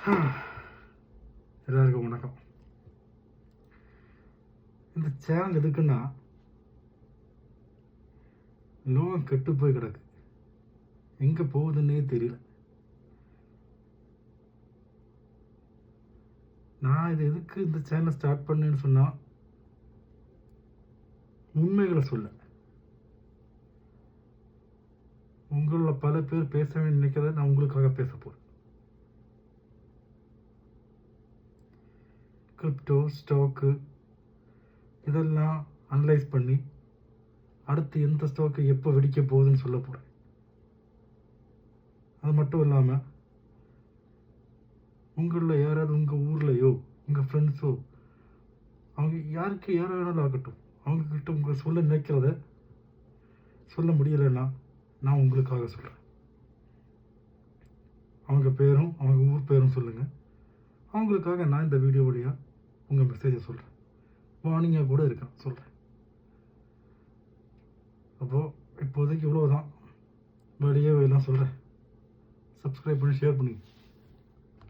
எல்லாருக்கும் வணக்கம். இந்த சேனல் எதுக்குன்னா, லோகம் கெட்டு போய் கிடக்கு, எங்கே போகுதுன்னே தெரியல. நான் இது எதுக்கு இந்த சேனல் ஸ்டார்ட் பண்ணேன்னு சொன்னால், உண்மைகளை சொல்ல. உங்களில் பல பேர் பேச வேண்டிய நினைக்கிறத நான் உங்களுக்காக பேச போகிறேன். கிரிப்டோ, ஸ்டாக்கு இதெல்லாம் அனலைஸ் பண்ணி அடுத்து எந்த ஸ்டாக்கு எப்போ வெடிக்க போகுதுன்னு சொல்ல போகிறேன். அது மட்டும் இல்லாமல், உங்களில் யாராவது உங்கள் ஊர்லேயோ உங்கள் ஃப்ரெண்ட்ஸோ அவங்க யாருக்கு யாரை வேணாலும் ஆகட்டும், அவங்கக்கிட்ட உங்களை சொல்ல நினைக்கிறத சொல்ல முடியலைன்னா நான் உங்களுக்காக சொல்கிறேன். அவங்க பேரும் அவங்க ஊர் பேரும் சொல்லுங்கள். அவங்களுக்காக நான் இந்த வீடியோ வழியாக உங்கள் மெசேஜை சொல்கிறேன். வார்னிங்காக கூட இருக்கேன், சொல்கிறேன். அப்போது இப்போதைக்கு இவ்வளோ தான். வெளியே எல்லாம் சொல்கிறேன். சப்ஸ்கிரைப் பண்ணி ஷேர் பண்ணுங்க.